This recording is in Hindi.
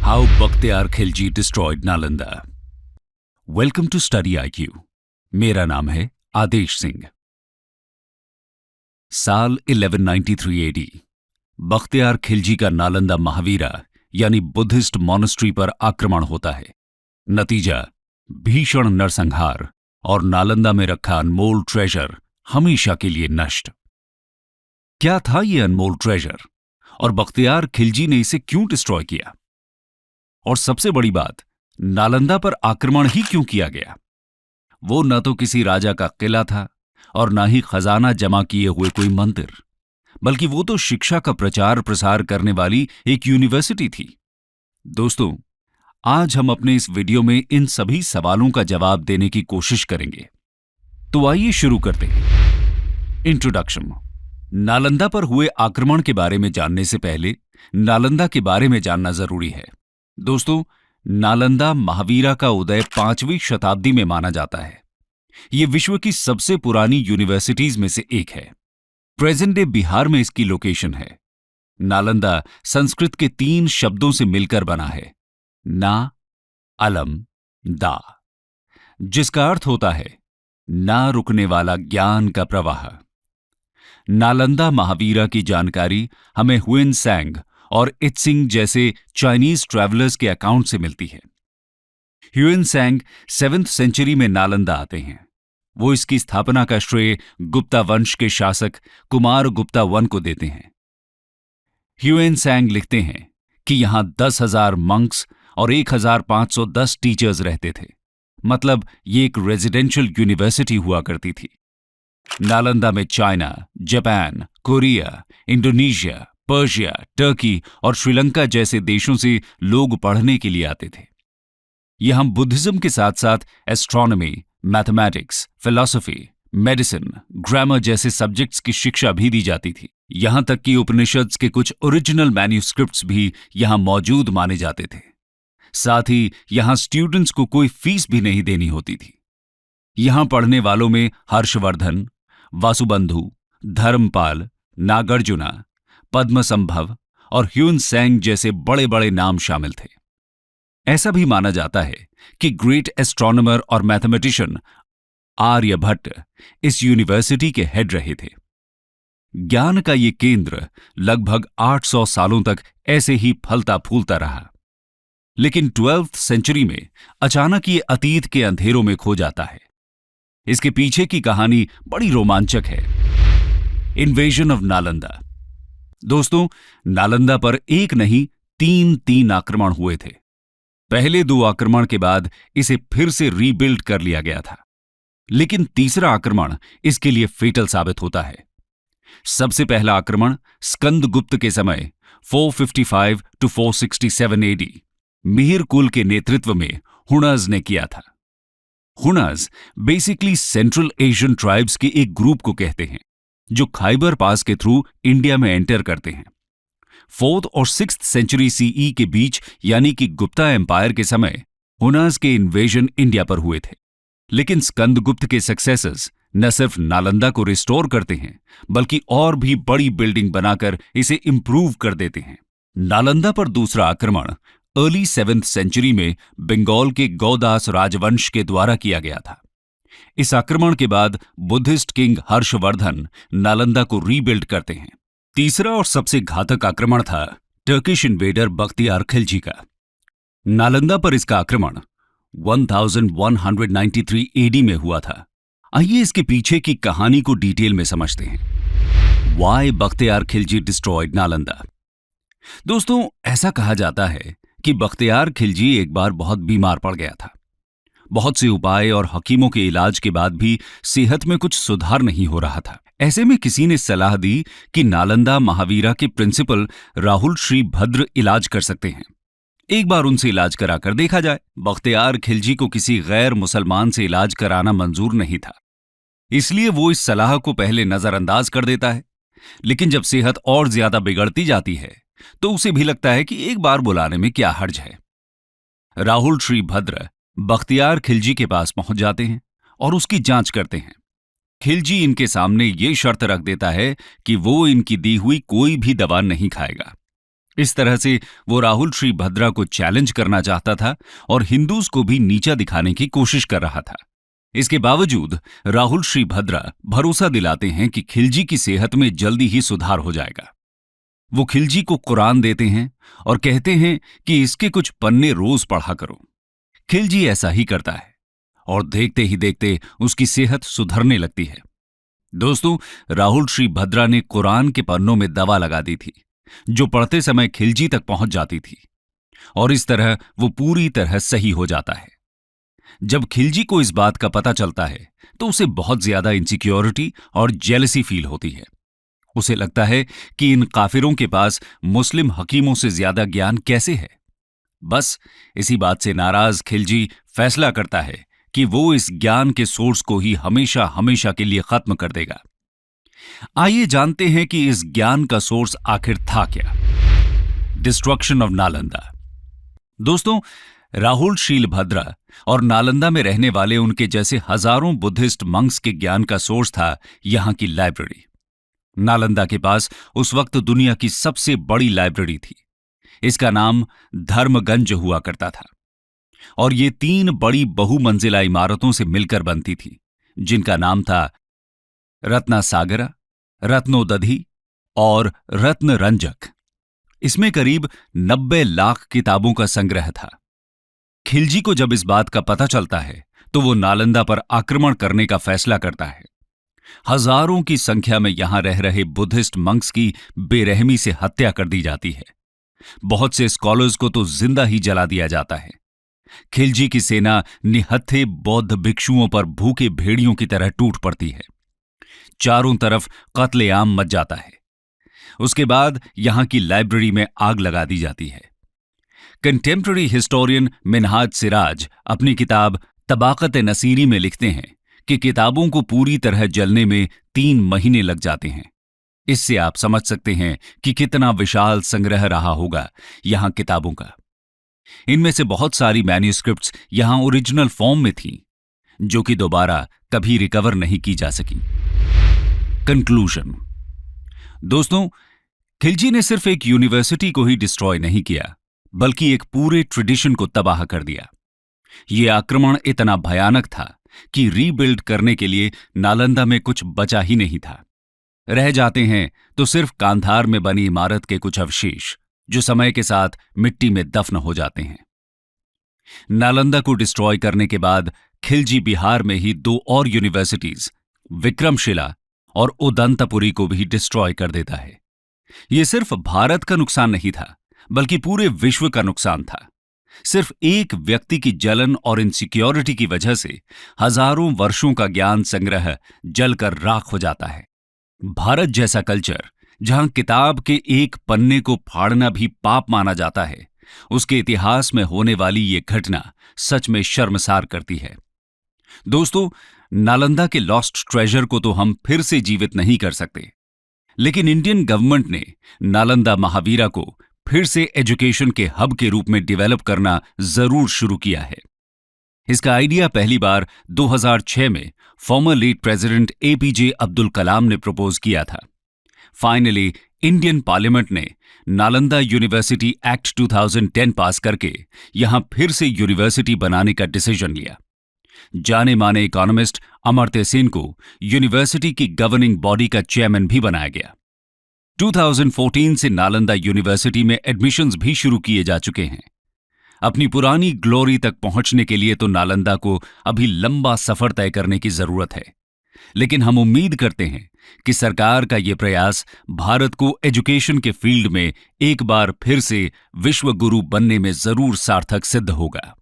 How Bakhtiar Khilji destroyed Nalanda. Welcome to Study IQ. मेरा नाम है आदेश सिंह। साल 1193 AD बख्तियार खिलजी का नालंदा महावीरा यानी बुद्धिस्ट मॉनेस्ट्री पर आक्रमण होता है। नतीजा भीषण नरसंहार और नालंदा में रखा अनमोल ट्रेजर हमेशा के लिए नष्ट। क्या था ये अनमोल ट्रेजर और बख्तियार खिलजी ने इसे क्यों डिस्ट्रॉय किया? और सबसे बड़ी बात, नालंदा पर आक्रमण ही क्यों किया गया? वो न तो किसी राजा का किला था और न ही खजाना जमा किए हुए कोई मंदिर, बल्कि वो तो शिक्षा का प्रचार प्रसार करने वाली एक यूनिवर्सिटी थी। दोस्तों, आज हम अपने इस वीडियो में इन सभी सवालों का जवाब देने की कोशिश करेंगे। तो आइए शुरू करते हैं। इंट्रोडक्शन। नालंदा पर हुए आक्रमण के बारे में जानने से पहले नालंदा के बारे में जानना जरूरी है। दोस्तों, नालंदा महावीरा का उदय 5वीं शताब्दी में माना जाता है। यह विश्व की सबसे पुरानी यूनिवर्सिटीज में से एक है। प्रेजेंट डे बिहार में इसकी लोकेशन है। नालंदा संस्कृत के 3 शब्दों से मिलकर बना है, ना, अलम, दा, जिसका अर्थ होता है ना रुकने वाला ज्ञान का प्रवाह। नालंदा महावीरा की जानकारी हमें हुएन सैंग और इत्सिंग जैसे चाइनीज ट्रैवलर्स के अकाउंट से मिलती है। ह्यूएन सैंग 7th सेंचुरी में नालंदा आते हैं। वो इसकी स्थापना का श्रेय गुप्ता वंश के शासक कुमार गुप्ता वन को देते हैं। ह्यूएन सैंग लिखते हैं कि यहां 10,000 मंक्स और 1,510 टीचर्स रहते थे। मतलब ये एक रेजिडेंशियल यूनिवर्सिटी हुआ करती थी। नालंदा में China, Japan, Korea, Indonesia, Persia, Turkey और श्रीलंका जैसे देशों से लोग पढ़ने के लिए आते थे। यहां बुद्धिज्म के साथ साथ astronomy, mathematics, philosophy, medicine, grammar जैसे सब्जेक्ट्स की शिक्षा भी दी जाती थी। यहां तक कि उपनिषद्स के कुछ ओरिजिनल मैन्यूस्क्रिप्ट्स भी यहां मौजूद माने जाते थे। साथ ही यहां स्टूडेंट्स को कोई फीस भी नहीं देनी होती थी। यहां पढ़ने वालों में हर्षवर्धन, वासुबंधु, धर्मपाल, नागार्जुना, पद्मसंभव और ह्यून सैंग जैसे बड़े बड़े नाम शामिल थे। ऐसा भी माना जाता है कि ग्रेट एस्ट्रोनॉमर और मैथमेटिशियन आर्यभट्ट इस यूनिवर्सिटी के हेड रहे थे। ज्ञान का ये केंद्र लगभग 800 सालों तक ऐसे ही फलता फूलता रहा। लेकिन 12th सेंचुरी में अचानक ये अतीत के अंधेरों में खो जाता है। इसके पीछे की कहानी बड़ी रोमांचक है। Invasion of Nalanda. दोस्तों, नालंदा पर एक नहीं 3 आक्रमण हुए थे। पहले 2 आक्रमण के बाद इसे फिर से रीबिल्ड कर लिया गया था, लेकिन तीसरा आक्रमण इसके लिए फेटल साबित होता है। सबसे पहला आक्रमण स्कंदगुप्त के समय 455 to 467 AD मिहिर कुल के नेतृत्व में हुनर्स ने किया था। हुनर्स बेसिकली सेंट्रल एशियन ट्राइब्स के एक ग्रुप को कहते हैं जो खाइबर पास के थ्रू इंडिया में एंटर करते हैं। 4th और 6th सेंचुरी CE के बीच यानी कि गुप्ता एम्पायर के समय हुनर्स के इन्वेजन इंडिया पर हुए थे। लेकिन स्कंदगुप्त के सक्सेसर्स न सिर्फ नालंदा को रिस्टोर करते हैं, बल्कि और भी बड़ी बिल्डिंग बनाकर इसे इंप्रूव कर देते हैं। नालंदा पर दूसरा आक्रमण अर्ली 7th सेंचुरी में बंगाल के गौदास राजवंश के द्वारा किया गया था। इस आक्रमण के बाद बुद्धिस्ट किंग हर्षवर्धन नालंदा को रीबिल्ड करते हैं। तीसरा और सबसे घातक आक्रमण था टर्किश इन्वेडर बख्तियार खिलजी का। नालंदा पर इसका आक्रमण 1193 AD में हुआ था। आइए इसके पीछे की कहानी को डिटेल में समझते हैं। Why Bakhtiyar Khilji destroyed Nalanda? दोस्तों, ऐसा कहा जाता है कि बख्तियार खिलजी एक बार बहुत बीमार पड़ गया था। बहुत से उपाय और हकीमों के इलाज के बाद भी सेहत में कुछ सुधार नहीं हो रहा था। ऐसे में किसी ने सलाह दी कि नालंदा महावीरा के प्रिंसिपल राहुल श्री भद्र इलाज कर सकते हैं। एक बार उनसे इलाज कराकर देखा जाए। बख्तियार खिलजी को किसी गैर मुसलमान से इलाज कराना मंजूर नहीं था, इसलिए वो इस सलाह को पहले नजरअंदाज कर देता है। लेकिन जब सेहत और ज्यादा बिगड़ती जाती है तो उसे भी लगता है कि एक बार बुलाने में क्या हर्ज है। राहुल श्री भद्र बख्तियार खिलजी के पास पहुंच जाते हैं और उसकी जांच करते हैं। खिलजी इनके सामने ये शर्त रख देता है कि वो इनकी दी हुई कोई भी दवा नहीं खाएगा। इस तरह से वो राहुल श्री भद्रा को चैलेंज करना चाहता था और हिंदूज को भी नीचा दिखाने की कोशिश कर रहा था। इसके बावजूद राहुल श्री भद्रा भरोसा दिलाते हैं कि खिलजी की सेहत में जल्दी ही सुधार हो जाएगा। वो खिलजी को कुरान देते हैं और कहते हैं कि इसके कुछ पन्ने रोज पढ़ा करो। खिलजी ऐसा ही करता है और देखते ही देखते उसकी सेहत सुधरने लगती है। दोस्तों, राहुल श्री भद्रा ने कुरान के पन्नों में दवा लगा दी थी, जो पढ़ते समय खिलजी तक पहुंच जाती थी और इस तरह वो पूरी तरह सही हो जाता है। जब खिलजी को इस बात का पता चलता है तो उसे बहुत ज्यादा इनसिक्योरिटी और जेलसी फील होती है। उसे लगता है कि इन काफिरों के पास मुस्लिम हकीमों से ज्यादा ज्ञान कैसे है। बस इसी बात से नाराज खिलजी फैसला करता है कि वो इस ज्ञान के सोर्स को ही हमेशा हमेशा के लिए खत्म कर देगा। आइए जानते हैं कि इस ज्ञान का सोर्स आखिर था क्या। Destruction of Nalanda. दोस्तों, राहुल श्री भद्रा और नालंदा में रहने वाले उनके जैसे हजारों बुद्धिस्ट मंक्स के ज्ञान का सोर्स था यहां की लाइब्रेरी। नालंदा के पास उस वक्त दुनिया की सबसे बड़ी लाइब्रेरी थी। इसका नाम धर्मगंज हुआ करता था और ये 3 बड़ी बहुमंजिला इमारतों से मिलकर बनती थी, जिनका नाम था रत्नासागरा, रत्नोदधि और रत्नरंजक। इसमें करीब 90 लाख किताबों का संग्रह था। खिलजी को जब इस बात का पता चलता है तो वो नालंदा पर आक्रमण करने का फैसला करता है। हजारों की संख्या में यहां रह रहे बुद्धिस्ट मंक्स की बेरहमी से हत्या कर दी जाती है। बहुत से स्कॉलर्स को तो जिंदा ही जला दिया जाता है। खिलजी की सेना निहत्थे बौद्ध भिक्षुओं पर भूखे भेड़ियों की तरह टूट पड़ती है। चारों तरफ कत्लेआम मच जाता है। उसके बाद यहां की लाइब्रेरी में आग लगा दी जाती है। कंटेम्पररी हिस्टोरियन मिनहाज सिराज अपनी किताब तबाकत नसीरी में लिखते हैं कि किताबों को पूरी तरह जलने में 3 महीने लग जाते हैं। इससे आप समझ सकते हैं कि कितना विशाल संग्रह रहा होगा यहां किताबों का। इनमें से बहुत सारी मैन्युस्क्रिप्ट्स यहां ओरिजिनल फॉर्म में थीं, जो कि दोबारा कभी रिकवर नहीं की जा सकी। कंक्लूजन। दोस्तों, खिलजी ने सिर्फ एक यूनिवर्सिटी को ही डिस्ट्रॉय नहीं किया, बल्कि एक पूरे ट्रेडिशन को तबाह कर दिया। यह आक्रमण इतना भयानक था कि रीबिल्ड करने के लिए नालंदा में कुछ बचा ही नहीं था। रह जाते हैं तो सिर्फ कांधार में बनी इमारत के कुछ अवशेष, जो समय के साथ मिट्टी में दफन हो जाते हैं। नालंदा को डिस्ट्रॉय करने के बाद खिलजी बिहार में ही 2 और यूनिवर्सिटीज, विक्रमशिला और उदंतपुरी को भी डिस्ट्रॉय कर देता है। यह सिर्फ भारत का नुकसान नहीं था, बल्कि पूरे विश्व का नुकसान था। सिर्फ एक व्यक्ति की जलन और इनसिक्योरिटी की वजह से हजारों वर्षों का ज्ञान संग्रह जलकर राख हो जाता है। भारत जैसा कल्चर, जहां किताब के एक पन्ने को फाड़ना भी पाप माना जाता है, उसके इतिहास में होने वाली ये घटना सच में शर्मसार करती है। दोस्तों, नालंदा के लॉस्ट ट्रेजर को तो हम फिर से जीवित नहीं कर सकते, लेकिन इंडियन गवर्नमेंट ने नालंदा महावीरा को फिर से एजुकेशन के हब के रूप में डेवलप करना जरूर शुरू किया है। इसका आइडिया पहली बार 2006 में former late president APJ Abdul Kalam ने प्रपोज किया था। फाइनली इंडियन पार्लियामेंट ने नालंदा यूनिवर्सिटी एक्ट 2010 पास करके यहां फिर से यूनिवर्सिटी बनाने का डिसीजन लिया। जाने माने इकोनॉमिस्ट अमर्त्य सेन को यूनिवर्सिटी की गवर्निंग बॉडी का चेयरमैन भी बनाया गया। 2014 से नालंदा यूनिवर्सिटी में एडमिशन्स भी शुरू किए जा चुके हैं। अपनी पुरानी ग्लोरी तक पहुंचने के लिए तो नालंदा को अभी लंबा सफर तय करने की जरूरत है, लेकिन हम उम्मीद करते हैं कि सरकार का यह प्रयास भारत को एजुकेशन के फील्ड में एक बार फिर से विश्व गुरु बनने में जरूर सार्थक सिद्ध होगा।